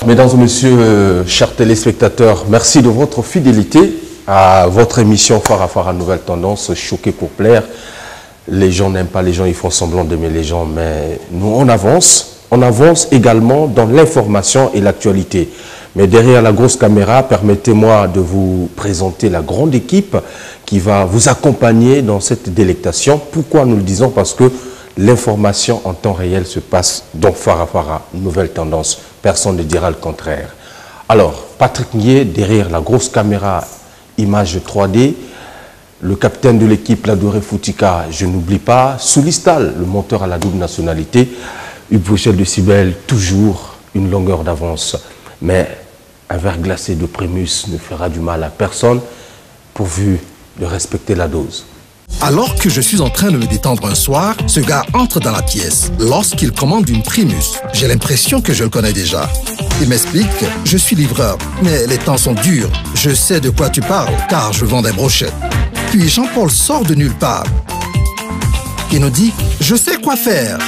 Mesdames et messieurs, chers téléspectateurs, merci de votre fidélité à votre émission Farafara Nouvelle Tendance, choqué pour plaire. Les gens n'aiment pas les gens, ils font semblant d'aimer les gens, mais nous on avance. On avance également dans l'information et l'actualité. Mais derrière la grosse caméra, permettez-moi de vous présenter la grande équipe qui va vous accompagner dans cette délectation. Pourquoi nous le disons? Parce que l'information en temps réel se passe dans Farafara, Nouvelle Tendance. Personne ne dira le contraire. Alors, Patrick Nier, derrière la grosse caméra, image 3D, le capitaine de l'équipe, Ladouré Foutika, je n'oublie pas, Soulistal, le monteur à la double nationalité, Hugues de Cybèle, toujours une longueur d'avance. Mais un verre glacé de Primus ne fera du mal à personne, pourvu de respecter la dose. Alors que je suis en train de me détendre un soir, ce gars entre dans la pièce. Lorsqu'il commande une Primus, j'ai l'impression que je le connais déjà. Il m'explique, je suis livreur, mais les temps sont durs. Je sais de quoi tu parles, car je vends des brochettes. Puis Jean-Paul sort de nulle part. Il nous dit, je sais quoi faire.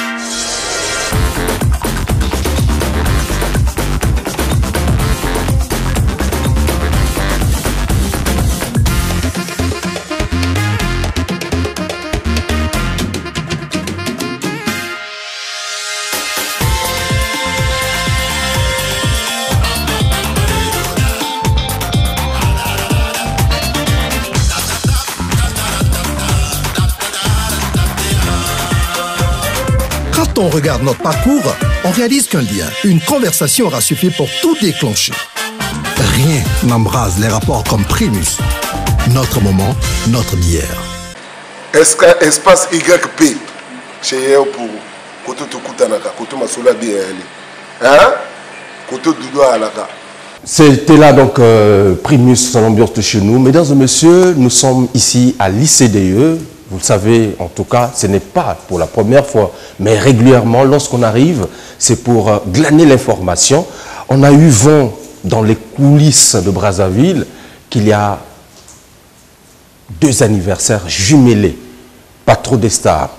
Quand on regarde notre parcours, on réalise qu'un lien, une conversation aura suffi pour tout déclencher. Rien n'embrase les rapports comme Primus. Notre moment, notre bière. Est-ce que espace YP chez eux pour Koto Tokutanaka, Koto Masola bien hein? Koto Doudou Alaka. C'était là donc Primus dans l'ambiance de chez nous. Mesdames et messieurs, nous sommes ici à l'ICDE. Vous le savez, en tout cas, ce n'est pas pour la première fois, mais régulièrement, lorsqu'on arrive, c'est pour glaner l'information. On a eu vent dans les coulisses de Brazzaville qu'il y a 2 anniversaires jumelés, pas trop des stars,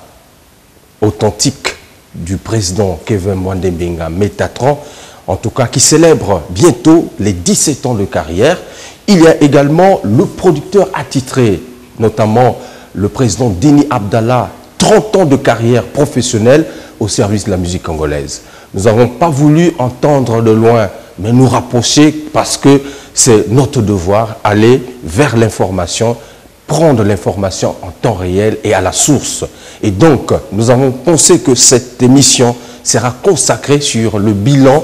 authentiques du président Kevin Mwandembinga Métatron, en tout cas, qui célèbre bientôt les 17 ans de carrière. Il y a également le producteur attitré, notamment le président Dini Abdallah, 30 ans de carrière professionnelle au service de la musique congolaise. Nous n'avons pas voulu entendre de loin, mais nous rapprocher parce que c'est notre devoir, aller vers l'information, prendre l'information en temps réel et à la source. Et donc, nous avons pensé que cette émission sera consacrée sur le bilan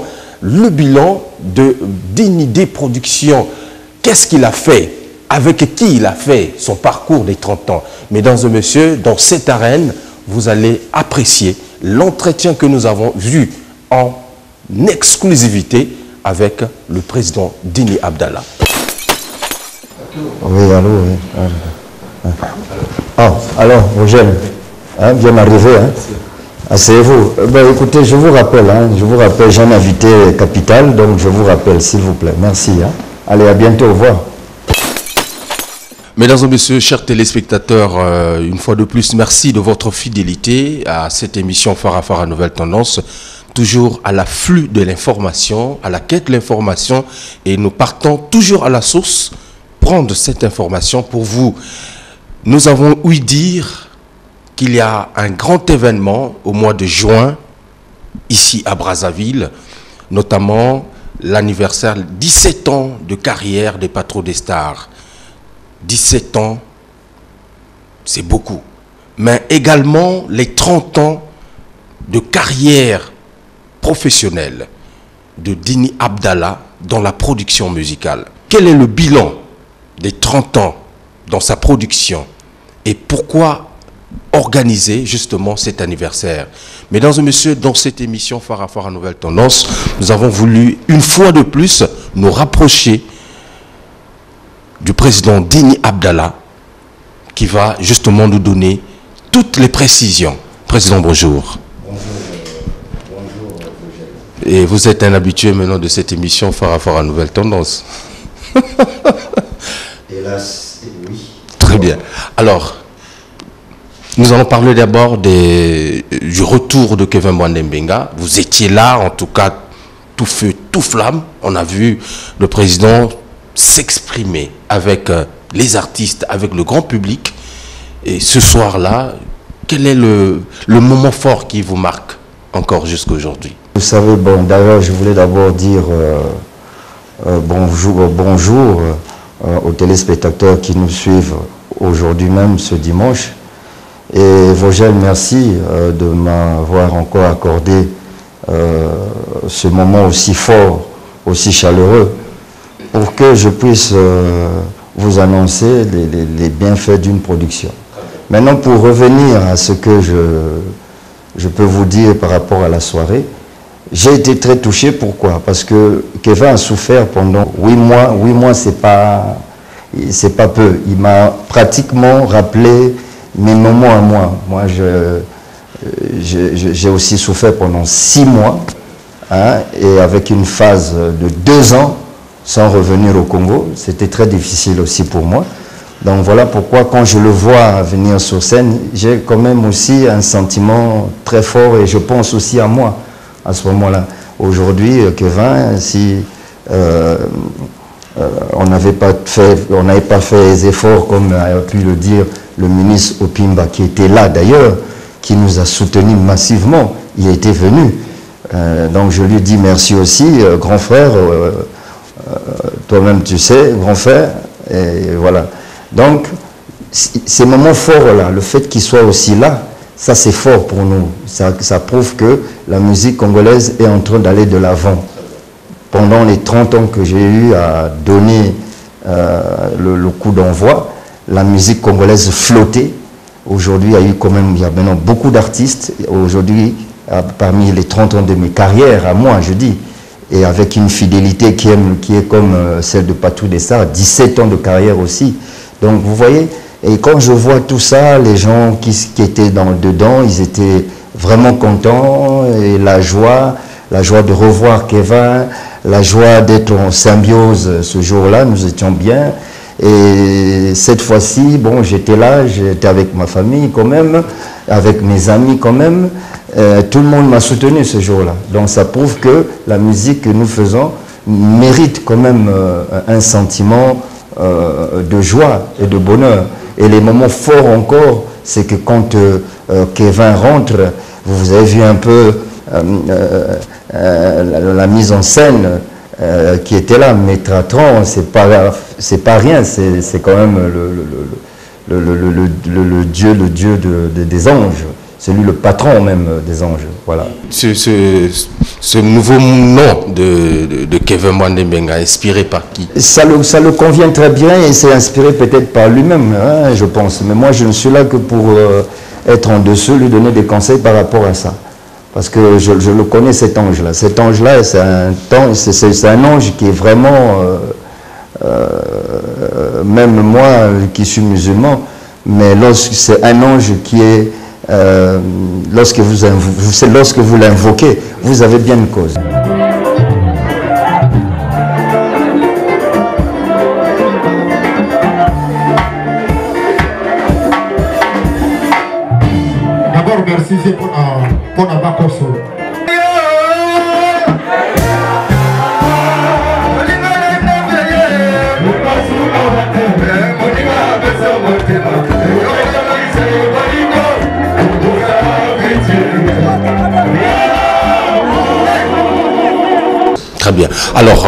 de Dini Productions. Qu'est-ce qu'il a fait? Avec qui il a fait son parcours des 30 ans. Mesdames et messieurs, dans cette arène, vous allez apprécier l'entretien que nous avons vu en exclusivité avec le président Dini Abdallah. Oui, allô, oui. Oh, alors, Roger, hein, bien arrivé. Hein. Asseyez-vous. Ben, écoutez, je vous rappelle, j'ai un invité capital, donc je vous rappelle, s'il vous plaît. Merci. Hein. Allez, à bientôt, au revoir. Mesdames et messieurs, chers téléspectateurs, une fois de plus, merci de votre fidélité à cette émission Farafara Nouvelle Tendance, toujours à l'afflux de l'information, à la quête de l'information, et nous partons toujours à la source, prendre cette information pour vous. Nous avons ouï dire qu'il y a un grand événement au mois de juin, ici à Brazzaville, notamment l'anniversaire 17 ans de carrière des Patrons des Stars. 17 ans, c'est beaucoup. Mais également les 30 ans de carrière professionnelle de Dini Abdallah dans la production musicale. Quel est le bilan des 30 ans dans sa production et pourquoi organiser justement cet anniversaire? Mesdames et messieurs, dans cette émission Farafara Nouvelle Tendance, nous avons voulu une fois de plus nous rapprocher du président Dini Abdallah qui va justement nous donner toutes les précisions. Président, bonjour. Bonjour. Et vous êtes un habitué maintenant de cette émission Farafara Nouvelle Tendance. Hélas, oui. Très bien. Alors, nous allons parler d'abord du retour de Kevin Mwandembinga. Vous étiez là, en tout cas, tout feu, tout flamme. On a vu le président s'exprimer avec les artistes, avec le grand public. Et ce soir-là, quel est le moment fort qui vous marque encore jusqu'à aujourd'hui? Vous savez, bon, d'ailleurs, je voulais d'abord dire bonjour aux téléspectateurs qui nous suivent aujourd'hui même, ce dimanche. Et Vogel, merci de m'avoir encore accordé ce moment aussi fort, aussi chaleureux, pour que je puisse vous annoncer les bienfaits d'une production. Maintenant, pour revenir à ce que je peux vous dire par rapport à la soirée, j'ai été très touché. Pourquoi? Parce que Kevin a souffert pendant 8 mois. 8 mois, c'est pas peu. Il m'a pratiquement rappelé mes moments à moi. Moi, j'ai aussi souffert pendant 6 mois, hein, et avec une phase de 2 ans sans revenir au Congo. C'était très difficile aussi pour moi. Donc voilà pourquoi quand je le vois venir sur scène, j'ai quand même aussi un sentiment très fort et je pense aussi à moi à ce moment-là. Aujourd'hui, Kevin, si on n'avait pas fait les efforts, comme a pu le dire le ministre Opimba, qui était là d'ailleurs, qui nous a soutenus massivement, il était venu. Donc je lui dis merci aussi, grand frère, toi-même tu sais, grand frère, et voilà. Donc, ces moments forts-là, le fait qu'il soit aussi là, ça c'est fort pour nous. Ça prouve que la musique congolaise est en train d'aller de l'avant. Pendant les 30 ans que j'ai eu à donner le coup d'envoi, la musique congolaise flottait. Aujourd'hui, il y a maintenant beaucoup d'artistes. Aujourd'hui, parmi les 30 ans de mes carrières, à moi, je dis, et avec une fidélité qui est comme celle de Patrou Destars, 17 ans de carrière aussi. Donc vous voyez, et quand je vois tout ça, les gens qui étaient dedans, ils étaient vraiment contents, et la joie de revoir Kevin, la joie d'être en symbiose ce jour-là, nous étions bien. Et cette fois-ci, bon, j'étais là, j'étais avec ma famille quand même, avec mes amis quand même. Tout le monde m'a soutenu ce jour-là. Donc ça prouve que la musique que nous faisons mérite quand même un sentiment de joie et de bonheur. Et les moments forts encore, c'est que quand Kevin rentre, vous avez vu un peu la mise en scène qui était là, Métratron, c'est pas rien, c'est quand même le dieu des anges. C'est lui le patron même des anges. Voilà. Ce nouveau nom de Kevin Mwandembenga, inspiré par qui? Ça le convient très bien et c'est inspiré peut-être par lui-même, hein, je pense. Mais moi, je ne suis là que pour être en dessous, lui donner des conseils par rapport à ça. Parce que je le connais, cet ange-là. Cet ange-là, c'est un ange qui est vraiment... même moi, qui suis musulman, mais c'est un ange qui est... lorsque vous l'invoquez, vous avez bien une cause. D'abord, merci pour avoir conçu. Très bien. Alors,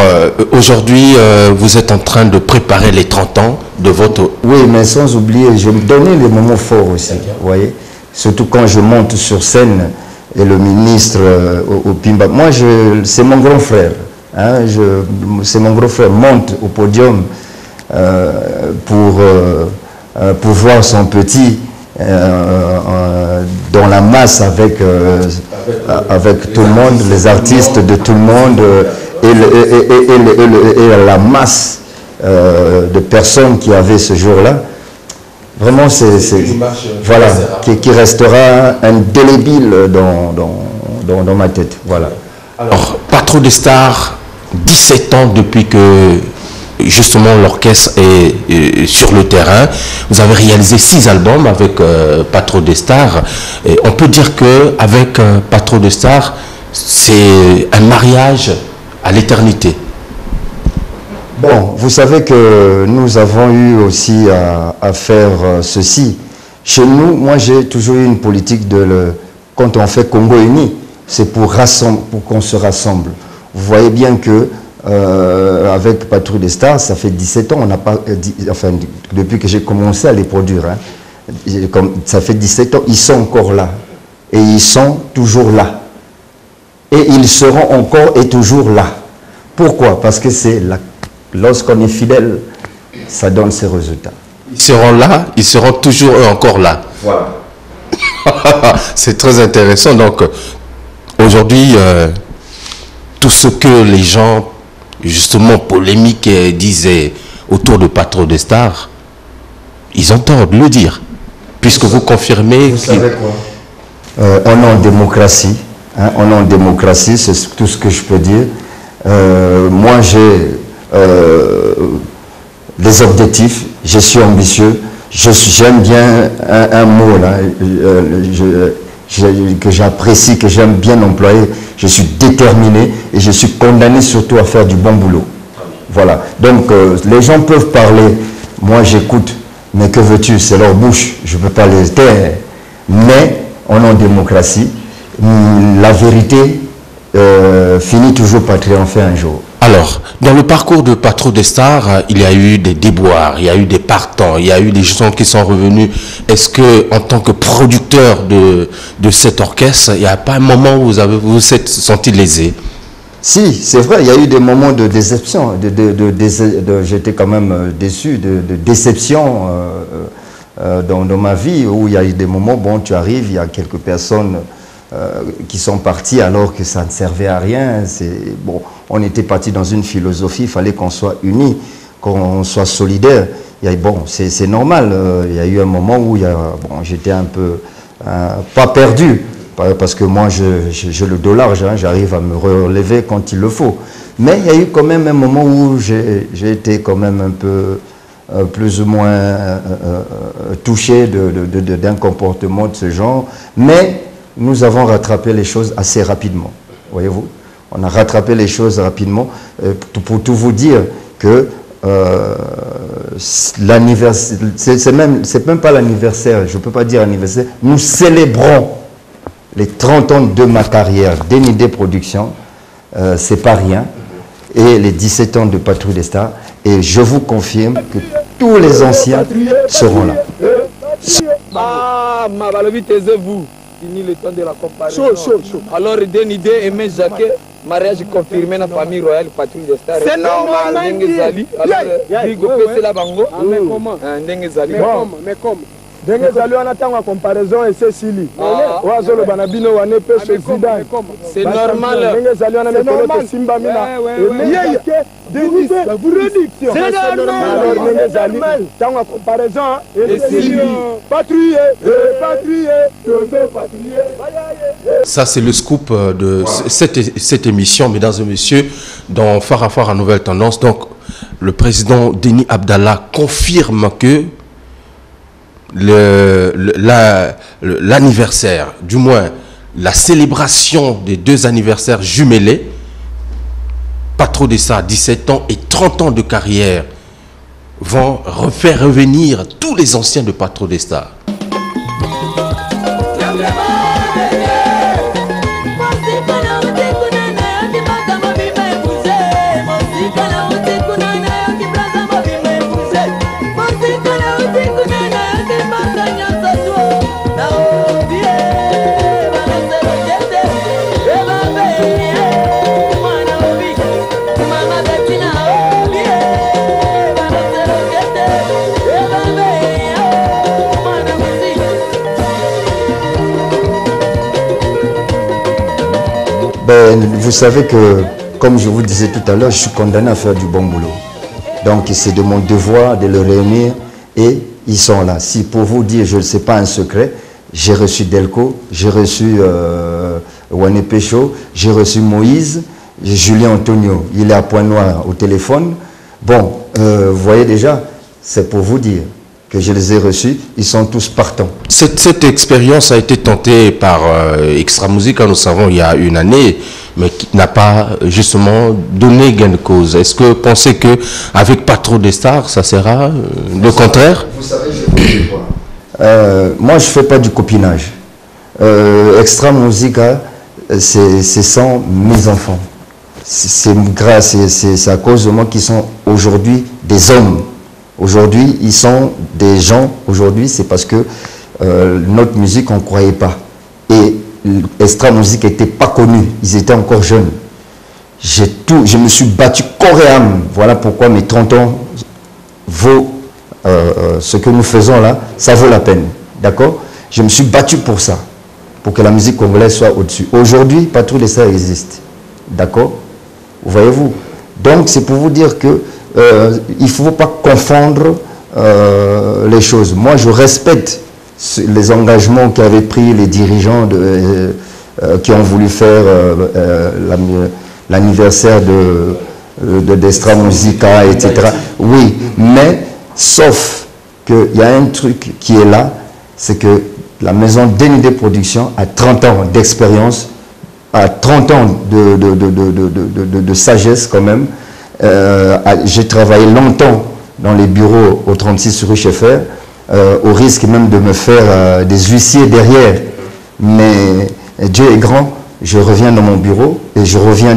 aujourd'hui, vous êtes en train de préparer les 30 ans de votre... Oui, mais sans oublier, je me donnais les moments forts aussi, vous voyez. Surtout quand je monte sur scène et le ministre Opimba. Moi, c'est mon grand frère. Hein, c'est mon grand frère monte au podium pour voir son petit dans la masse avec tout le monde, les artistes de tout le monde et la masse de personnes qui avaient ce jour-là. Vraiment, c'est voilà, qui restera indélébile dans ma tête. Voilà. Alors, Patrou Destars, 17 ans depuis que justement l'orchestre est sur le terrain. Vous avez réalisé 6 albums avec Patrou Destars. On peut dire qu'avec Patrou Destars, c'est un mariage à l'éternité? Bon, vous savez que nous avons eu aussi à faire ceci. Chez nous, moi j'ai toujours eu une politique quand on fait Congo uni, c'est pour qu'on se rassemble. Vous voyez bien que avec Patrouille des Stars, ça fait 17 ans, on n'a pas, enfin depuis que j'ai commencé à les produire, hein, ça fait 17 ans, ils sont encore là. Et ils sont toujours là. Et ils seront encore et toujours là. Pourquoi? Parce que c'est lorsqu'on est fidèle, ça donne ses résultats. Ils seront là, ils seront toujours eux encore là. Voilà. C'est très intéressant. Donc, aujourd'hui, tout ce que les gens, justement, polémiques disaient autour de Patrouille des Stars, ils ont tort de le dire. Puisque vous confirmez... Vous savez quoi? On est en démocratie. Hein, on est en démocratie, c'est tout ce que je peux dire. Moi, j'ai des objectifs, je suis ambitieux, j'aime bien un mot là, que j'apprécie, que j'aime bien employer. Je suis déterminé et je suis condamné surtout à faire du bon boulot. Voilà. Donc, les gens peuvent parler, moi j'écoute, mais que veux-tu, c'est leur bouche, je ne peux pas les taire. Mais on est en démocratie, la vérité finit toujours par triompher un jour. Alors, dans le parcours de Patrouille des Stars, il y a eu des déboires, il y a eu des partants, il y a eu des gens qui sont revenus. Est-ce que, en tant que producteur de cet orchestre, il n'y a pas un moment où vous vous êtes senti lésé? Si, c'est vrai, il y a eu des moments de déception. J'étais quand même déçu, de déception dans ma vie, où il y a eu des moments, bon, tu arrives, il y a quelques personnes qui sont partis alors que ça ne servait à rien. Bon, on était parti dans une philosophie, il fallait qu'on soit unis, qu'on soit solidaires. Bon, c'est normal, il y a eu un moment où bon, j'étais un peu, pas perdu, parce que moi j'ai le dos large, hein, j'arrive à me relever quand il le faut. Mais il y a eu quand même un moment où j'ai été quand même un peu plus ou moins touché d'un comportement de ce genre. Mais nous avons rattrapé les choses assez rapidement, voyez-vous. On a rattrapé les choses rapidement pour tout vous dire que l'anniversaire, c'est même pas l'anniversaire, je ne peux pas dire anniversaire, nous célébrons les 30 ans de ma carrière d'Enidé Productions, c'est pas rien, et les 17 ans de Patrouille des Stars, et je vous confirme que tous les anciens seront là. Ah, ma balobi taisez-vous. Fini le temps de la comparaison. Chaud. Alors, Denidé et Aimé Jacquet, mariage confirmé dans la famille royale Patrouille des Stars. C'est normal. Ndengezali. Alors, Bigo c'est la bango. Mais comment? Ndengezali. Mais comment? Ndengezali, on attend la comparaison et c'est Sili. Oazolo Banabino, on est peu chez Zidane. C'est normal. Ndengezali, on a mis le Simba Mina. C'est normal. Alors, Ndengezali, tant la comparaison et Sili. Patrouille. Ça, c'est le scoop de cette émission, mesdames et messieurs, dans Farafara Nouvelle Tendance. Donc, le président Denis Abdallah confirme que l'anniversaire, du moins la célébration des deux anniversaires jumelés, Patrouille des Stars, 17 ans et 30 ans de carrière, vont faire revenir tous les anciens de Patrouille des Stars. Vous savez que, comme je vous disais tout à l'heure, je suis condamné à faire du bon boulot. Donc c'est de mon devoir de le réunir et ils sont là. Si pour vous dire, je ne sais pas un secret, j'ai reçu Delco, j'ai reçu Wané Pécho, j'ai reçu Moïse, Julien Antonio, il est à Pointe-Noire au téléphone. Bon, vous voyez déjà, c'est pour vous dire que je les ai reçus, ils sont tous partants. Cette expérience a été tentée par Extra Musique, nous savons, il y a une année, mais qui n'a pas justement donné gain de cause. Est-ce que vous pensez qu'avec Pas trop des stars, ça sera le contraire? Vous savez, je vais vous dire. Moi, je ne fais pas du copinage. Extra Musica, c'est sans mes enfants. C'est à cause de moi qu'ils sont aujourd'hui des hommes. Aujourd'hui, ils sont des gens. Aujourd'hui, c'est parce que notre musique, on ne croyait pas. Et Extra Musique n'était pas connu. Ils étaient encore jeunes. Je me suis battu corps et âme. Voilà pourquoi mes 30 ans vaut ce que nous faisons là, ça vaut la peine. D'accord? Je me suis battu pour ça. Pour que la musique congolaise soit au-dessus. Aujourd'hui, Pas trop des stars existe. D'accord? Voyez-vous? Donc, c'est pour vous dire que il ne faut pas confondre les choses. Moi, je respecte les engagements qu'avaient pris les dirigeants qui ont voulu faire l'anniversaire d'Extra Musica, etc. Oui, mais sauf qu'il y a un truc qui est là, c'est que la maison DND Productions a 30 ans d'expérience, a 30 ans de sagesse quand même. J'ai travaillé longtemps dans les bureaux au 36 rue Schaeffer, au risque même de me faire des huissiers derrière. Mais Dieu est grand, je reviens dans mon bureau et je reviens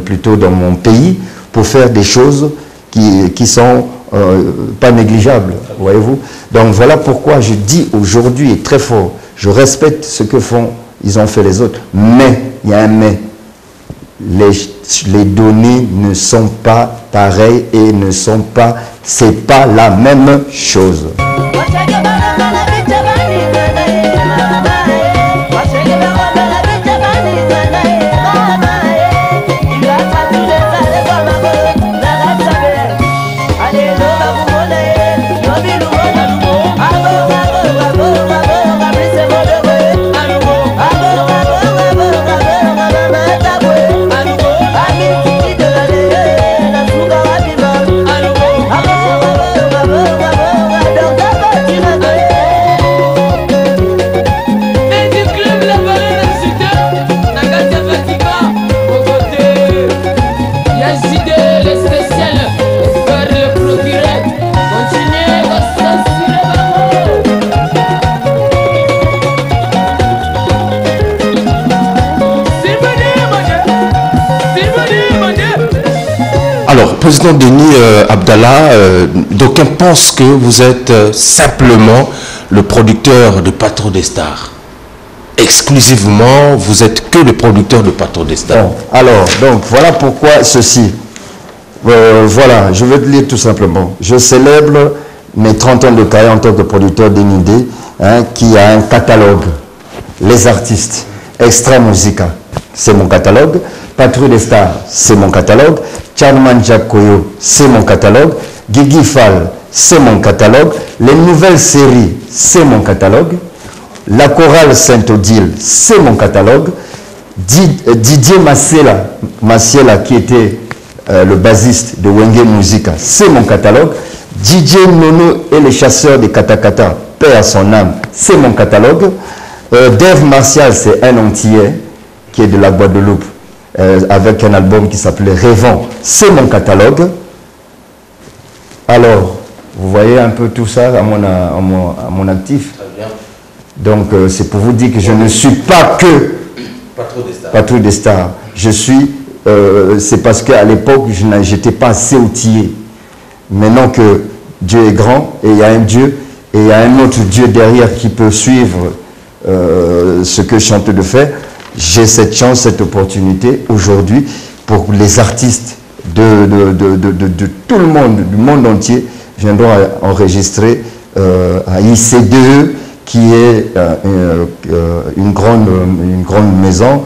plutôt dans mon pays pour faire des choses qui sont pas négligeables, voyez-vous. Donc voilà pourquoi je dis aujourd'hui et très fort, je respecte ce que ils ont fait les autres, mais, il y a un mais, les données ne sont pas pareilles et c'est pas la même chose. Président Denis Abdallah, d'aucuns pensent que vous êtes simplement le producteur de Pas trop des stars. Exclusivement, vous êtes que le producteur de Pas trop des stars. Bon, alors, donc, voilà pourquoi ceci. Voilà, je vais te lire tout simplement. Je célèbre mes 30 ans de carrière en tant que producteur d'NID, qui a un catalogue. Les artistes, Extra Musica, c'est mon catalogue. Patrouille des stars, c'est mon catalogue. Charman Jakoyo, c'est mon catalogue. Guigui Fall, c'est mon catalogue. Les nouvelles séries, c'est mon catalogue. La chorale Saint-Odile, c'est mon catalogue. Didier Massiela, qui était le bassiste de Wenge Musica, c'est mon catalogue. DJ Nono et les chasseurs des Katakata, paix à son âme, c'est mon catalogue. Dave Martial, c'est un Antillais qui est de la Guadeloupe. Avec un album qui s'appelait Rêvant, c'est mon catalogue. Alors, vous voyez un peu tout ça à mon actif. Donc, c'est pour vous dire que je ne suis pas que Pas trop des stars. Je suis, c'est parce qu'à l'époque, je n'étais pas assez outillé. Maintenant que Dieu est grand, et il y a un Dieu, et il y a un autre Dieu derrière qui peut suivre ce que je suis en train de faire, j'ai cette chance, cette opportunité aujourd'hui pour les artistes de tout le monde, du monde entier, viendront enregistrer à IC2, qui est une grande maison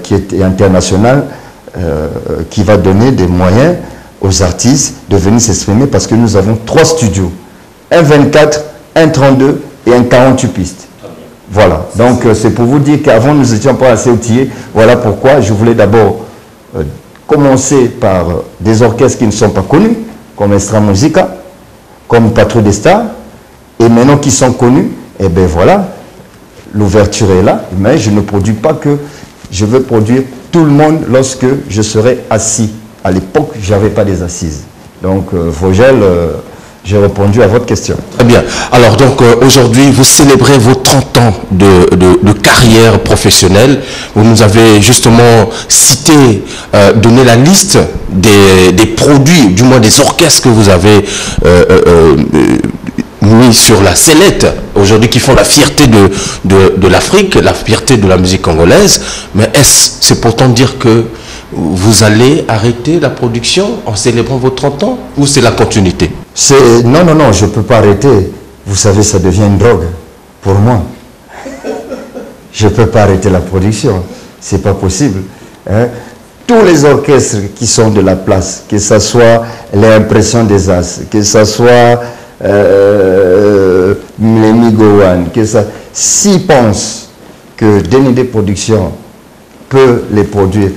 qui est internationale, qui va donner des moyens aux artistes de venir s'exprimer parce que nous avons 3 studios, un 24, un 32 et un 48 pistes. Voilà, donc c'est pour vous dire qu'avant nous n'étions pas assez outillés. Voilà pourquoi je voulais d'abord commencer par des orchestres qui ne sont pas connus, comme Extra Musica, comme Patrouille des stars, et maintenant qui sont connus, et bien voilà, l'ouverture est là, mais je ne produis pas que, je veux produire tout le monde lorsque je serai assis. À l'époque, je n'avais pas des assises. Donc, Vogel, j'ai répondu à votre question. Très bien. Alors, donc, aujourd'hui, vous célébrez vos 30 ans de carrière professionnelle. Vous nous avez justement cité, donné la liste des produits, du moins des orchestres que vous avez mis sur la sellette, aujourd'hui, qui font la fierté de l'Afrique, la fierté de la musique congolaise. Mais c'est pourtant dire que vous allez arrêter la production en célébrant vos 30 ans, ou c'est la continuité? Non, non, non, je ne peux pas arrêter. Vous savez, ça devient une drogue pour moi. Je ne peux pas arrêter la production. Ce n'est pas possible. Hein. Tous les orchestres qui sont de la place, que ce soit l'impression des As, que ce soit les Migowan, que ça, s'ils pensent que DND Production peut les produire,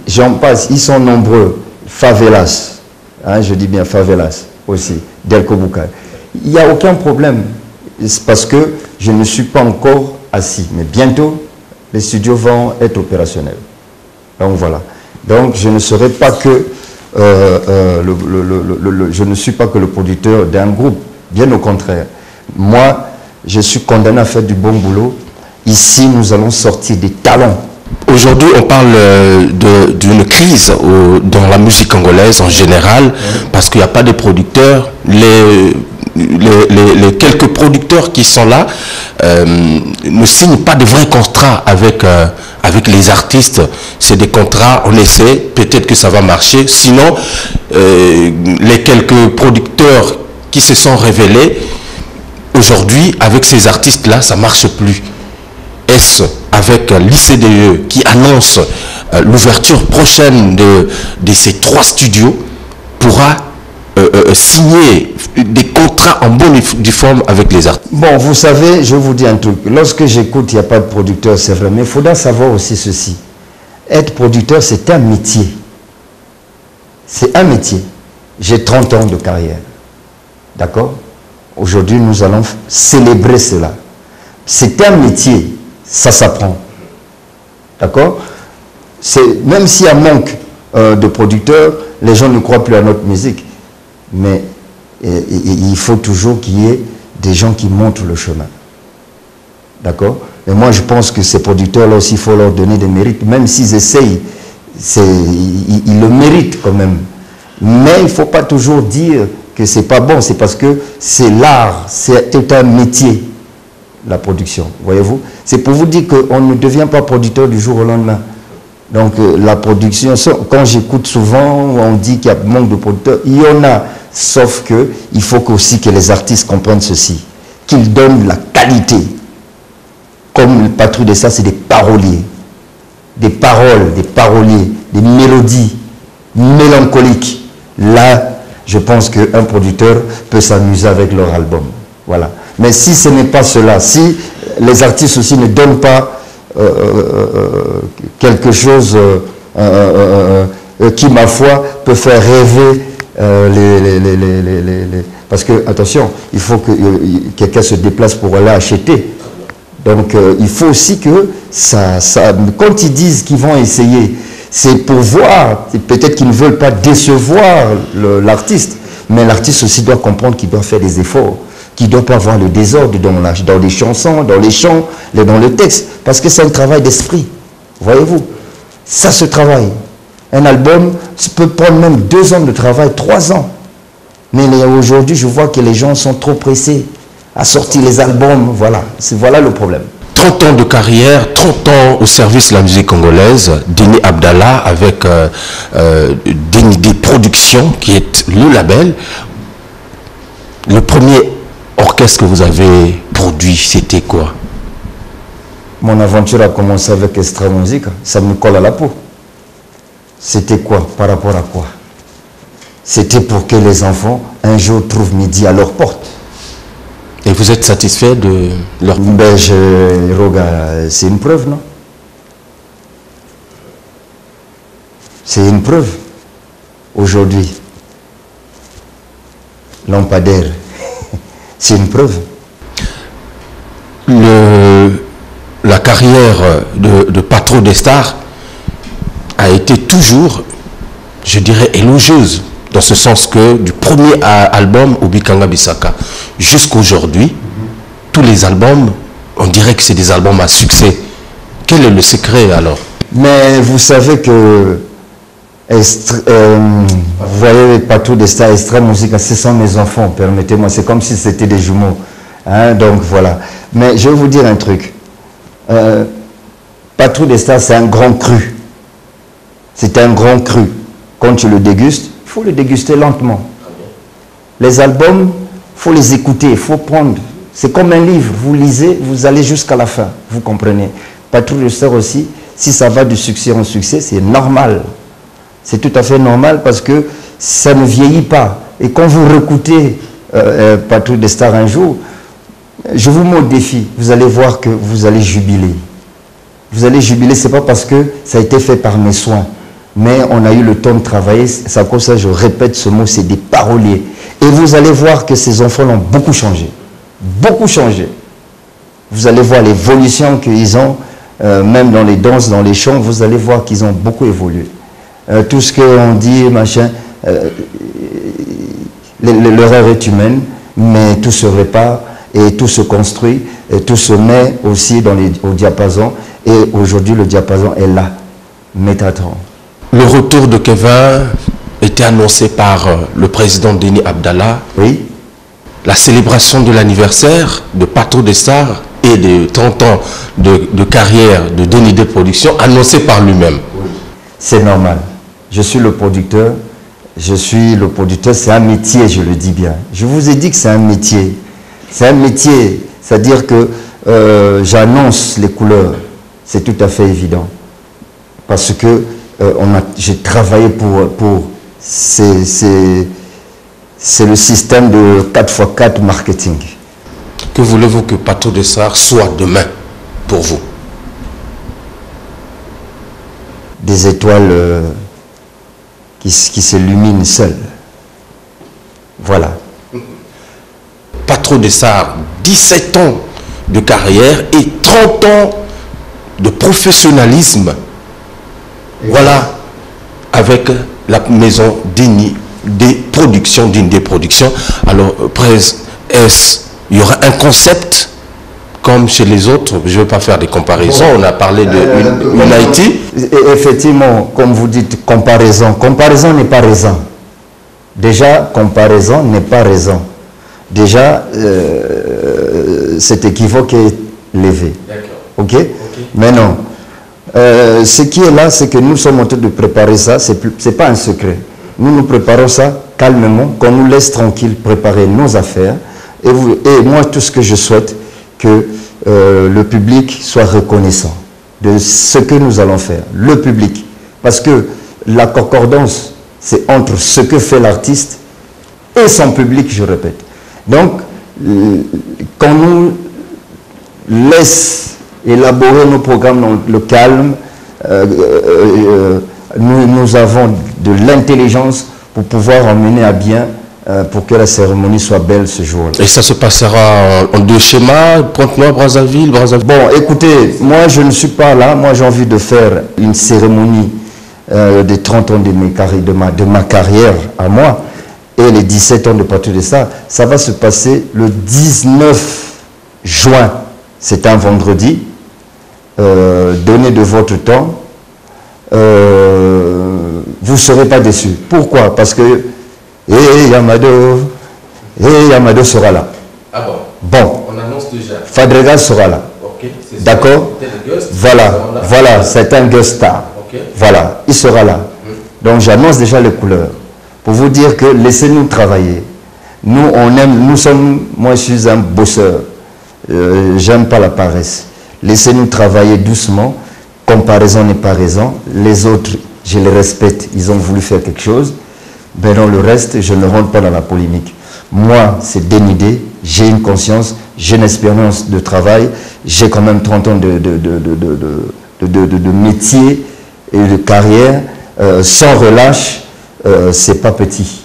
j'en passe, ils sont nombreux. Favelas, hein, je dis bien Favelas aussi, Delco Bouka. Il n'y a aucun problème, parce que je ne suis pas encore assis. Mais bientôt, les studios vont être opérationnels. Donc voilà. Donc je ne serai pas que je ne suis pas que le producteur d'un groupe. Bien au contraire. Moi, je suis condamné à faire du bon boulot. Ici, nous allons sortir des talents. Aujourd'hui, on parle d'une crise dans la musique congolaise en général, parce qu'il n'y a pas de producteurs. Les quelques producteurs qui sont là ne signent pas de vrais contrats avec les artistes. C'est des contrats, on essaie, peut-être que ça va marcher. Sinon, les quelques producteurs qui se sont révélés, aujourd'hui, avec ces artistes-là, ça ne marche plus. Est-ce avec l'ICDE qui annonce l'ouverture prochaine de ces 3 studios pourra signer des contrats en bonne et due forme avec les artistes? Bon, vous savez, je vous dis un truc. Lorsque j'écoute, il n'y a pas de producteur, c'est vrai. Mais il faudra savoir aussi ceci. Être producteur, c'est un métier. C'est un métier. J'ai 30 ans de carrière. D'accord? Aujourd'hui, nous allons célébrer cela. C'est un métier. Ça s'apprend. D'accord? Même s'il y a manque de producteurs, les gens ne croient plus à notre musique. Mais il faut toujours qu'il y ait des gens qui montrent le chemin. D'accord? Et moi, je pense que ces producteurs-là aussi, il faut leur donner des mérites. Même s'ils essayent, ils le méritent quand même. Mais il ne faut pas toujours dire que ce n'est pas bon. C'est parce que c'est l'art, c'est un métier. La production, voyez-vous. C'est pour vous dire qu'on ne devient pas producteur du jour au lendemain. Donc la production, quand j'écoute souvent, on dit qu'il y a manque de producteurs, il y en a, sauf que il faut aussi que les artistes comprennent ceci, qu'ils donnent la qualité. Comme le patron de ça, c'est des paroliers, des paroles, des paroliers, des mélodies mélancoliques. Là, je pense qu'un producteur peut s'amuser avec leur album. Voilà. Mais si ce n'est pas cela, si les artistes aussi ne donnent pas quelque chose qui, ma foi, peut faire rêver Parce que, attention, il faut que quelqu'un se déplace pour aller acheter. Donc, il faut aussi que quand ils disent qu'ils vont essayer, c'est pour voir, peut-être qu'ils ne veulent pas décevoir l'artiste, mais l'artiste aussi doit comprendre qu'il doit faire des efforts, qu'il ne doit pas avoir le désordre dans les chansons, dans les chants, dans le texte, parce que c'est un travail d'esprit, voyez-vous. Ça se travaille. Un album peut prendre même 2 ans de travail, 3 ans. Mais aujourd'hui, je vois que les gens sont trop pressés à sortir les albums, voilà. Voilà le problème. 30 ans de carrière, 30 ans au service de la musique congolaise, Denis Abdallah avec des productions qui est le label. Le premier orchestre que vous avez produit, c'était quoi? Mon aventure a commencé avec Extra Musique, ça me colle à la peau. C'était quoi? Par rapport à quoi? C'était pour que les enfants, un jour, trouvent midi à leur porte. Et vous êtes satisfait de leur... Ben, c'est une preuve, non? C'est une preuve. Aujourd'hui, lampadaire, c'est une preuve. La carrière de Patron des Stars a été toujours, je dirais, élogieuse, dans ce sens que du premier album Obikanga Bisaka jusqu'à aujourd'hui, tous les albums, on dirait que c'est des albums à succès. Quel est le secret alors? Mais vous savez que vous voyez Patrou des Stars, Extra Musica, ce sont mes enfants, permettez-moi, c'est comme si c'était des jumeaux. Hein, donc voilà. Mais je vais vous dire un truc. Patrou des Stars, c'est un grand cru. C'est un grand cru. Quand tu le dégustes, il faut le déguster lentement. Les albums, il faut les écouter, il faut prendre. C'est comme un livre, vous lisez, vous allez jusqu'à la fin, vous comprenez. Patrou des Stars aussi, si ça va du succès en succès, c'est normal. C'est tout à fait normal parce que ça ne vieillit pas. Et quand vous réécoutez Patrou des Stars un jour, je vous mets au défi, vous allez voir que vous allez jubiler. Vous allez jubiler, ce n'est pas parce que ça a été fait par mes soins, mais on a eu le temps de travailler. C'est à cause de ça que je répète ce mot, c'est des paroliers. Et vous allez voir que ces enfants ont beaucoup changé. Beaucoup changé. Vous allez voir l'évolution qu'ils ont, même dans les danses, dans les chants, vous allez voir qu'ils ont beaucoup évolué. Tout ce qu'on dit, machin, l'erreur est humaine, mais tout se répare et tout se construit, et tout se met aussi au diapason. Et aujourd'hui, le diapason est là, Métatron. Le retour de Kevin était annoncé par le président Denis Abdallah. Oui. La célébration de l'anniversaire de Patrou des Stars et de 30 ans de carrière de Denis de Production, annoncé par lui-même. Oui. C'est normal. Je suis le producteur. C'est un métier, je le dis bien. Je vous ai dit que c'est un métier. C'est un métier, c'est-à-dire que j'annonce les couleurs. C'est tout à fait évident. Parce que j'ai travaillé pour c'est le système de 4x4 marketing. Que voulez-vous que Patrou des Stars soit demain pour vous? Des étoiles qui s'illuminent seules. Voilà. Patrou des Stars, 17 ans de carrière et 30 ans de professionnalisme. Voilà, avec la maison Denis des Productions, Denis Productions. Alors, il y aura un concept comme chez les autres? Je ne vais pas faire des comparaisons. On a parlé de Unity. Effectivement, comme vous dites, comparaison. Comparaison n'est pas raison. Déjà, comparaison n'est pas raison. Déjà, cet équivoque est levé. Ok? Mais non. Ce qui est là, c'est que nous sommes en train de préparer ça. Ce n'est pas un secret. Nous préparons ça calmement, qu'on nous laisse tranquille préparer nos affaires. Et moi, tout ce que je souhaite, que le public soit reconnaissant de ce que nous allons faire. Le public. Parce que la concordance, c'est entre ce que fait l'artiste et son public, je répète. Donc, quand nous laisse élaborer nos programmes dans le calme, nous avons de l'intelligence pour pouvoir emmener à bien pour que la cérémonie soit belle ce jour-là. Et ça se passera en deux schémas, Pointe-Noire, Brazzaville. Bon, écoutez, moi je ne suis pas là. Moi j'ai envie de faire une cérémonie des 30 ans de ma carrière à moi et les 17 ans de Patrou des Stars. Ça va se passer le 19 juin. C'est un vendredi. Donnez de votre temps. Vous ne serez pas déçus. Pourquoi? Parce que Yamado sera là. Ah bon? Bon. On annonce déjà. Fadregas sera là. Okay, d'accord? Voilà, c'est un guest star. Okay. Voilà, il sera là. Donc j'annonce déjà les couleurs. Pour vous dire que laissez-nous travailler. Nous, on aime, moi je suis un bosseur. J'aime pas la paresse. Laissez-nous travailler doucement. Comparaison n'est pas raison. Les autres, je les respecte. Ils ont voulu faire quelque chose. Mais dans le reste, je ne rentre pas dans la polémique. Moi, c'est dénudé. J'ai une conscience. J'ai une expérience de travail. J'ai quand même 30 ans de métier et de carrière. Sans relâche, c'est pas petit.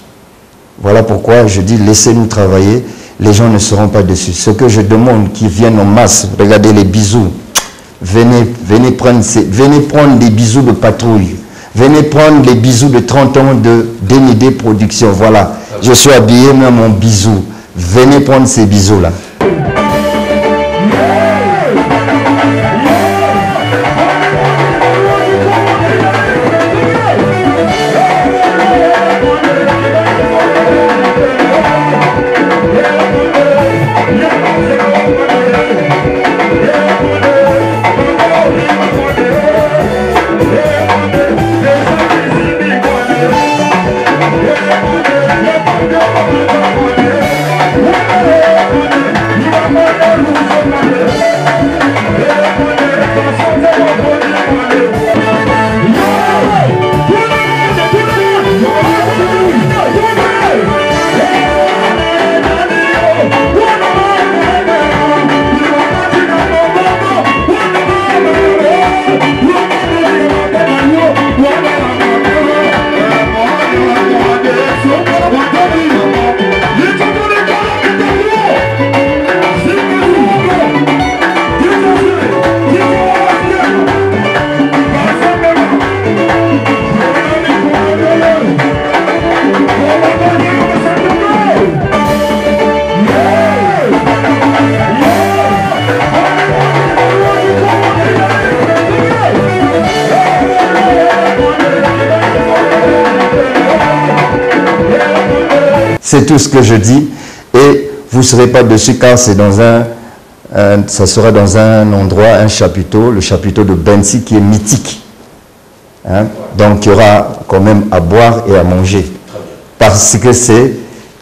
Voilà pourquoi je dis laissez-nous travailler. Les gens ne seront pas déçus. Ce que je demande, qu'ils viennent en masse, regardez les bisous. Venez prendre des bisous de patrouille. Venez prendre les bisous de 30 ans de DND Production. Voilà, je suis habillé, même mon bisou. Venez prendre ces bisous-là. C'est tout ce que je dis et vous ne serez pas dessus car c'est dans ça sera dans un endroit, un chapiteau, le chapiteau de Bensi qui est mythique. Hein? Donc il y aura quand même à boire et à manger parce que c'est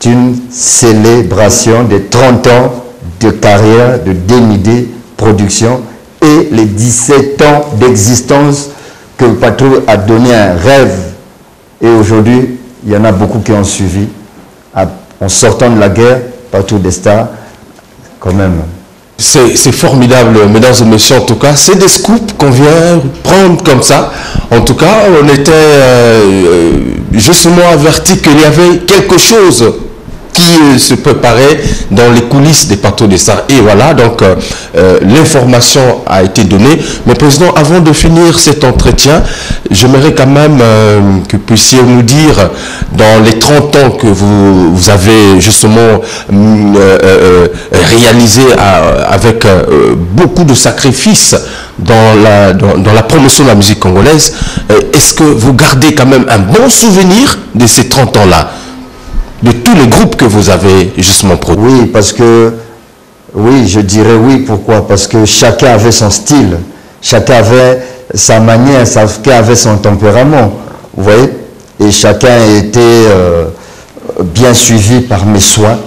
une célébration des 30 ans de carrière de DND Production et les 17 ans d'existence que Patrou a donné un rêve. Et aujourd'hui, il y en a beaucoup qui ont suivi. En sortant de la guerre, Patrou des Stars, quand même. C'est formidable, mesdames et messieurs, en tout cas. C'est des scoops qu'on vient prendre comme ça. En tout cas, on était justement averti qu'il y avait quelque chose qui se préparait dans les coulisses des Patrou des Stars. Et voilà, donc l'information a été donnée. Mais Président, avant de finir cet entretien, j'aimerais quand même que vous puissiez nous dire, dans les 30 ans que vous avez justement réalisé avec beaucoup de sacrifices dans la promotion de la musique congolaise, est-ce que vous gardez quand même un bon souvenir de ces 30 ans-là, de tous les groupes que vous avez justement produits? Oui, parce que, oui, je dirais oui. Pourquoi? Parce que chacun avait son style, chacun avait sa manière, chacun avait son tempérament, vous voyez? Et chacun était bien suivi par mes soins.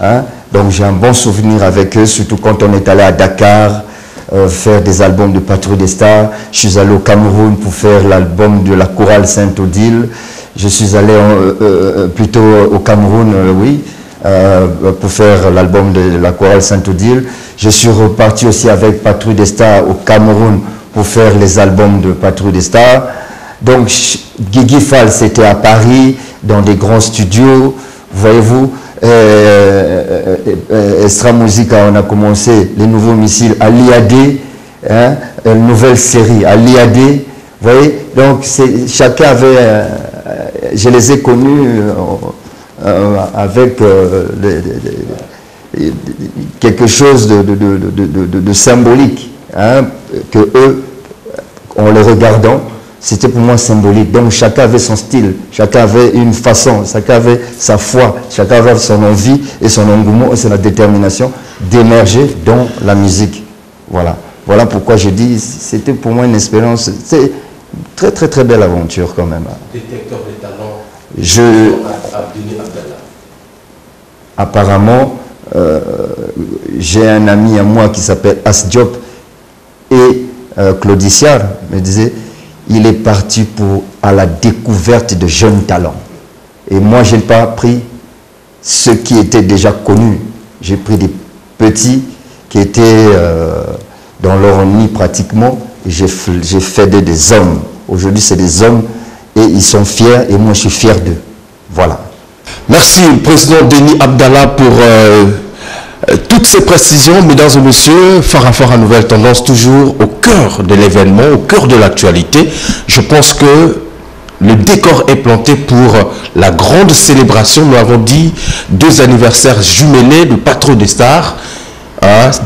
Hein? Donc j'ai un bon souvenir avec eux, surtout quand on est allé à Dakar faire des albums de Patrou des Stars. Je suis allé au Cameroun pour faire l'album de la chorale Sainte-Odile. Je suis allé plutôt au Cameroun, oui, pour faire l'album de la chorale Sainte-Odile. Je suis reparti aussi avec Patrou des Stars au Cameroun pour faire les albums de Patrou des Stars. Donc Guigui Fall, c'était à Paris, dans des grands studios, voyez-vous. Extra Musica, on a commencé les nouveaux missiles à l'IAD, hein, une nouvelle série à l'IAD, vous voyez. Donc chacun avait, je les ai connus avec quelque chose de symbolique, hein, que eux, en les regardant, c'était pour moi symbolique. Donc chacun avait son style, chacun avait une façon, chacun avait sa foi, chacun avait son envie et son engouement et sa détermination d'émerger dans la musique. Voilà. Voilà pourquoi je dis, c'était pour moi une expérience, c'est très très très belle aventure quand même. Détecteur de talent. Apparemment, j'ai un ami à moi qui s'appelle As Diop et Claudiciard me disait, il est parti à la découverte de jeunes talents. Et moi, je n'ai pas pris ceux qui étaient déjà connus. J'ai pris des petits qui étaient dans leur nid pratiquement. Et j'ai fait des hommes. Aujourd'hui, c'est des hommes et ils sont fiers et moi, je suis fier d'eux. Voilà. Merci, Président Denis Abdallah, pour toutes ces précisions. Mesdames et messieurs, Farafara Nouvelle Tendance, toujours au cœur de l'événement, au cœur de l'actualité. Je pense que le décor est planté pour la grande célébration. Nous avons dit 2 anniversaires jumelés de Patro des Stars.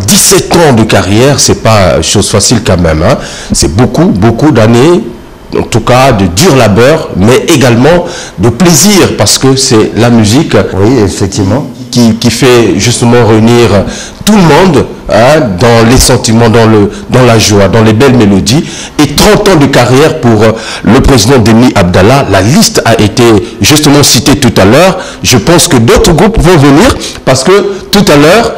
17 ans de carrière, c'est pas chose facile quand même. C'est beaucoup d'années, en tout cas de dur labeur, mais également de plaisir, parce que c'est la musique, oui, effectivement, qui fait justement réunir tout le monde dans les sentiments, dans la joie, dans les belles mélodies. Et 30 ans de carrière pour le président Déni Abdallah. La liste a été justement citée tout à l'heure. Je pense que d'autres groupes vont venir, parce que tout à l'heure,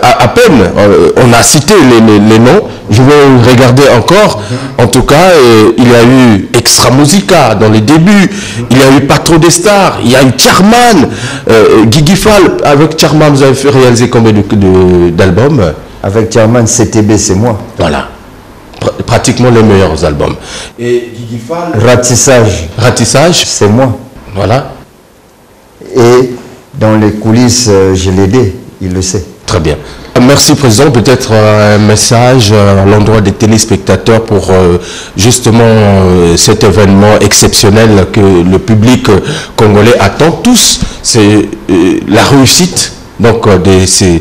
à peine on a cité les noms. Je vais regarder encore. En tout cas, il y a eu Extra Musica dans les débuts, il y a eu Patro des Stars, il y a eu Charman, Guigui Fall. Avec Charman, vous avez fait réaliser combien d'albums? Avec Charman, CTB, c'est moi. Voilà, pratiquement les meilleurs albums. Et Guigui Fall, Ratissage, c'est moi. Voilà. Et dans les coulisses, je l'ai aidé, il le sait. Très bien. Merci, Président. Peut-être un message à l'endroit des téléspectateurs pour justement cet événement exceptionnel que le public congolais attend tous. C'est la réussite donc de ces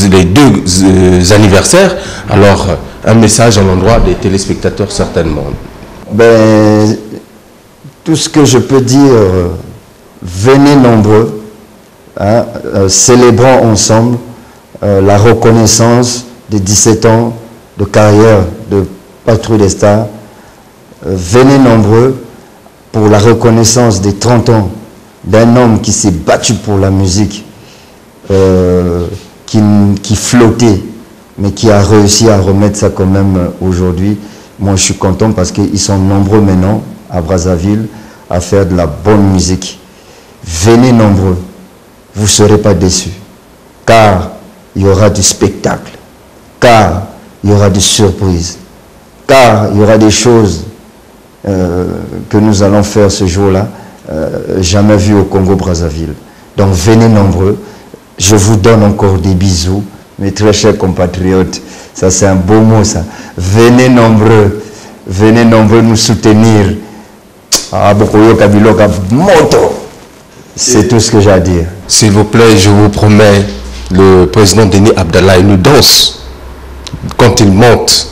les 2 anniversaires. Alors, un message à l'endroit des téléspectateurs, certainement. Ben, tout ce que je peux dire, venez nombreux, célébrons ensemble la reconnaissance des 17 ans de carrière de Patro des Stars. Venez nombreux pour la reconnaissance des 30 ans d'un homme qui s'est battu pour la musique, qui flottait, mais qui a réussi à remettre ça quand même aujourd'hui. Moi, je suis content parce qu'ils sont nombreux maintenant à Brazzaville à faire de la bonne musique. Venez nombreux, vous ne serez pas déçus, car il y aura du spectacle, car il y aura des surprises, car il y aura des choses que nous allons faire ce jour-là, jamais vues au Congo-Brazzaville. Donc venez nombreux, je vous donne encore des bisous, mes très chers compatriotes, ça c'est un beau mot ça. Venez nombreux nous soutenir. C'est tout ce que j'ai à dire. S'il vous plaît, je vous promets, le président Déni Abdallah, il nous danse. Quand il monte,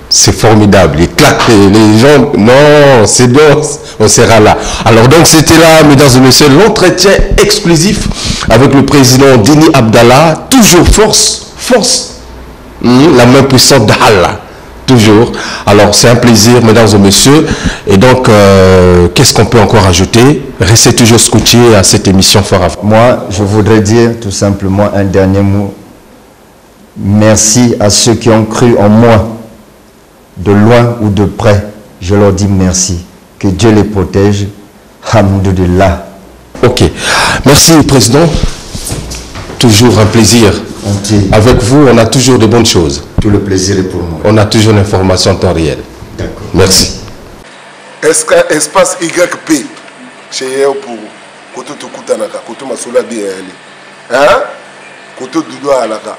c'est formidable. Il claque les jambes. Non, c'est danse. On sera là. Alors donc, c'était là, mesdames et messieurs, l'entretien exclusif avec le président Déni Abdallah. Toujours force. La main puissante d'Allah. Toujours. Alors, c'est un plaisir, mesdames et messieurs. Et donc, qu'est-ce qu'on peut encore ajouter? Restez toujours scotchés à cette émission Fort Afrique. Moi, je voudrais dire tout simplement un dernier mot. Merci à ceux qui ont cru en moi, de loin ou de près. Je leur dis merci. Que Dieu les protège. Hamdoulillah. Ok. Merci, Président. Toujours un plaisir. Avec vous, on a toujours de bonnes choses. Tout le plaisir est pour moi. On a toujours l'information en temps réel. D'accord. Merci. Est-ce que espace YP chez eux pour Koto Tokutanaka, Koto Masola BL, hein? Koto Dudo Alaka.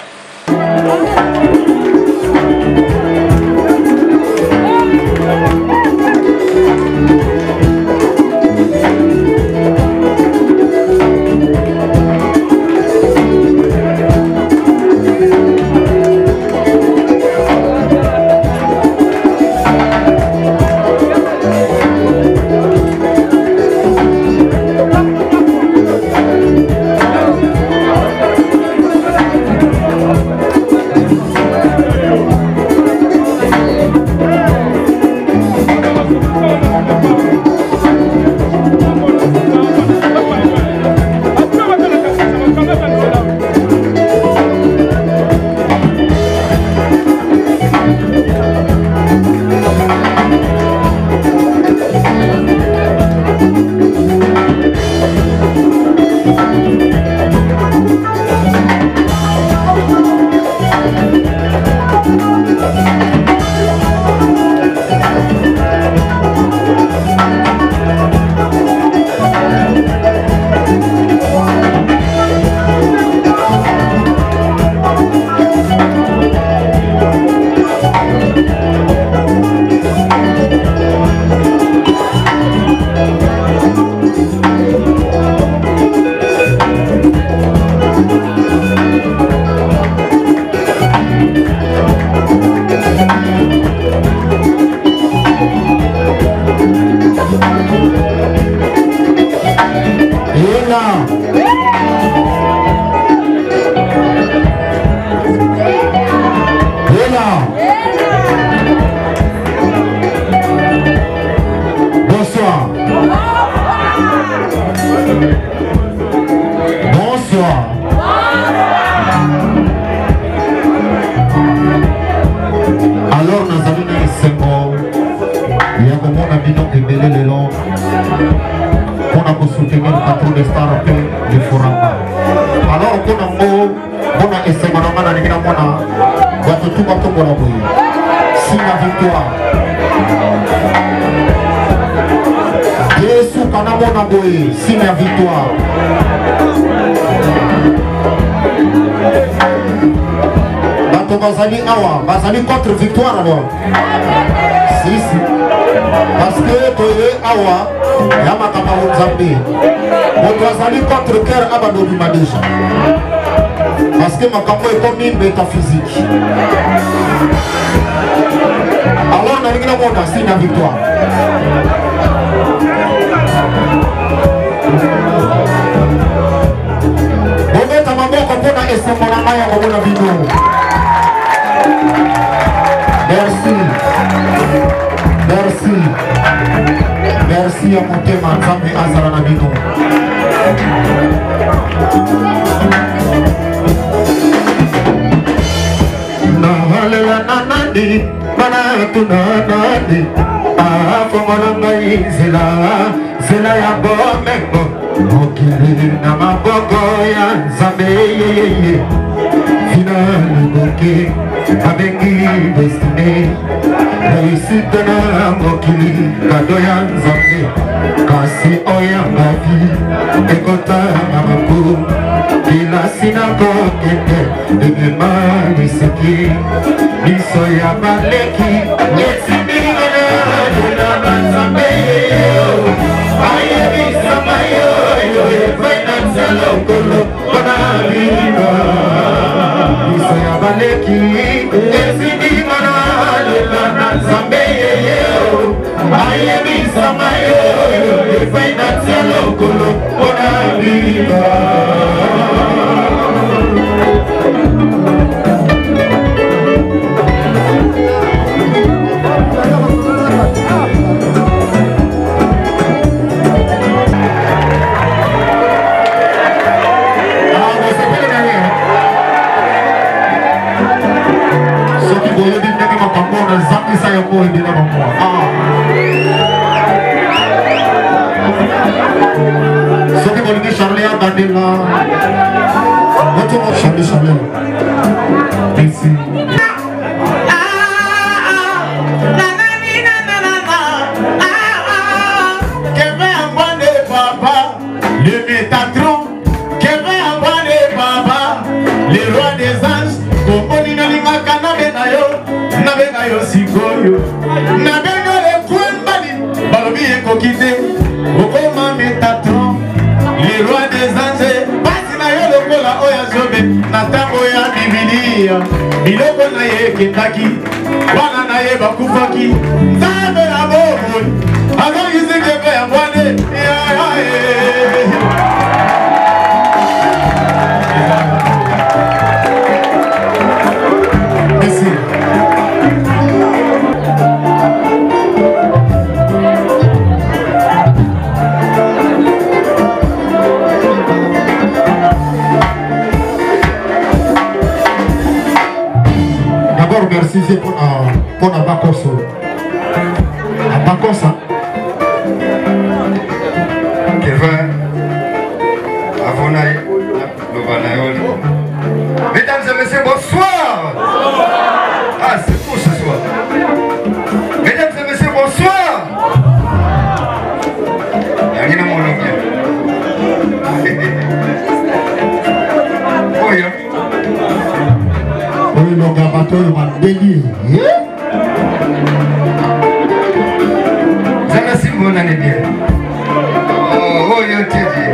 Il y a comment on a mis donc ébélé les longs. On a soutenir le patron de Star P de Forama. Alors on a essayé de signe la victoire. Yesu kanamona boye, signe la victoire. Bato bazali awa, bazali contre victoire alors. Si. Parce que toye awa, yamakama Nzambe. Moto azali contre cœur abandonné déjà. Parce que ma campagne est comme une métaphysique. Alors on a réglé mon signe la victoire. On met à ma mort quand on a essayé mon amaya comme on a vu nous. Merci. Merci. Merci à mon thème Nzambe Azara Nabino. Nahalela nanani, manatu nanani. Afomana ngai zela ya bomeko. Okili na maboko ya Nzambe. Final boke, abengi destiné. Réussite na mokili, kado ya Nzambe. Kasi oya mavi, ekota na maku. Kila sinako kete, ebema niseki. Miso ya maleki, yetimi na Nzambe. Aye bisama yo, finance lokolo, kona viva. Miso ya maleki, yetimi na Nzambe. Aye bisama yo, finance lokolo, kona viva. Ceux qui vont dire Charlie à Bandela, Charlie. Merci. Le Métatron, Kevin Ambane Baba, le roi des anges, Komoni Nalinga Kanabenayo, Nabenayo Sikoyo, Nabenayo le Kouembali, Balobi et Kokite, Okoma Métatron, le roi des anges, Basinayo le Kola Oya Zobe, Natango ya Bibilia, Biloko Naye Kentucky, Wana Naye Bakufaki, Nzabe Aboboy, avant qu'ils aient Kevin Ambane, merci pour Abakoso. Abakosa. Kevin, Avonaï, Lovanaïoli. Mesdames et messieurs, bonsoir. Ah, c'est pour ce soir. Mesdames et messieurs, bonsoir. Il y a un mon oui, le gabato est délire. Zana Simon en est bien. Oh, yo Teddy.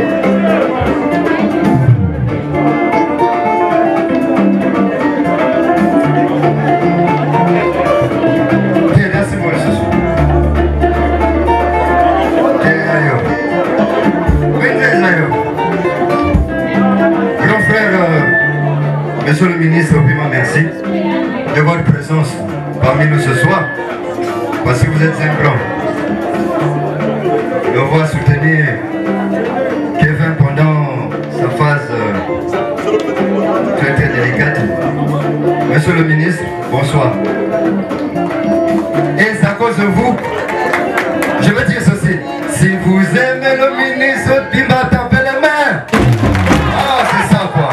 Teddy, c'est bon ce soir. Teddy, ayo. Oui, Teddy, ayo. Grand frère, monsieur le ministre, merci de votre présence parmi nous ce soir, parce que vous êtes un grand. On va soutenir Kevin pendant sa phase très très délicate. Monsieur le ministre, bonsoir. Et c'est à cause de vous Je veux dire ceci. Si vous aimez le ministre, Dimba, tapez les mains. Ah, c'est ça quoi.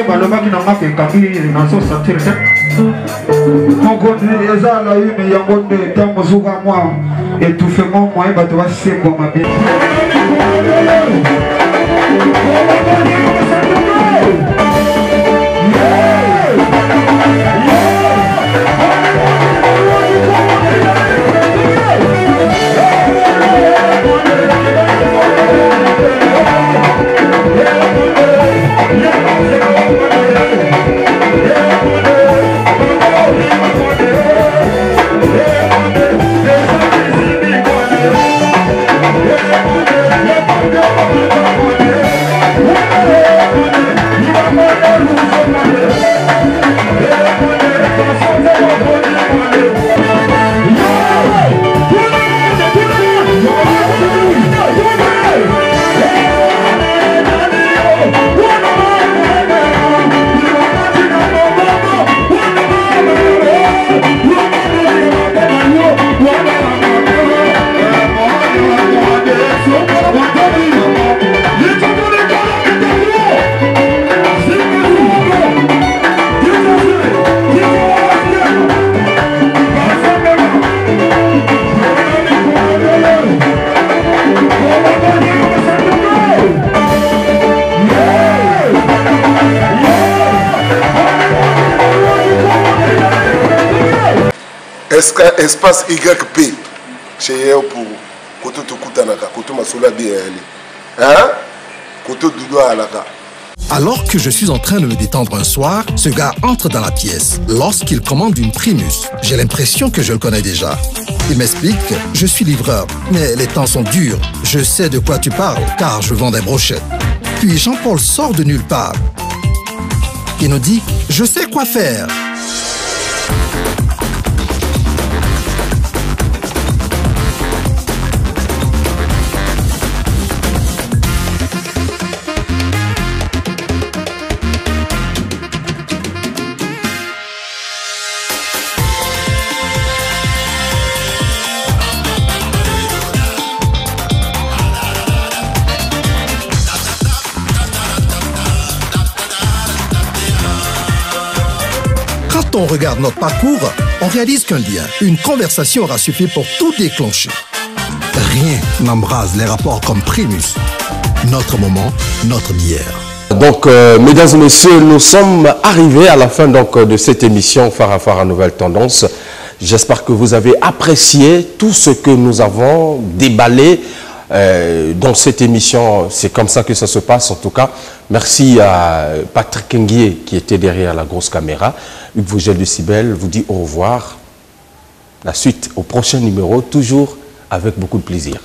balobaki na ngaka ekangi nazo sentir te mokonzi eza na une yango nde ntango mosuka mwa étouffement moye bato basengwa mabe Yeah. espace YP chez pour Koto Tokutanaka, Koto Masola BL. Hein? Koto Dudo Alaka. Alors que je suis en train de me détendre un soir, ce gars entre dans la pièce. Lorsqu'il commande une Primus, j'ai l'impression que je le connais déjà. Il m'explique, je suis livreur, mais les temps sont durs. Je sais de quoi tu parles, car je vends des brochettes. Puis Jean-Paul sort de nulle part. Il nous dit, je sais quoi faire. Quand on regarde notre parcours, on réalise qu'un lien, une conversation aura suffi pour tout déclencher. Rien n'embrase les rapports comme Primus. Notre moment, notre bière. Donc, mesdames et messieurs, nous sommes arrivés à la fin donc, de cette émission Phare à Phare à Nouvelle Tendance. J'espère que vous avez apprécié tout ce que nous avons déballé dans cette émission. C'est comme ça que ça se passe en tout cas. Merci à Patrick Nguye qui était derrière la grosse caméra. Hugues Vogel de Cybèle vous dit au revoir. La suite au prochain numéro, toujours avec beaucoup de plaisir.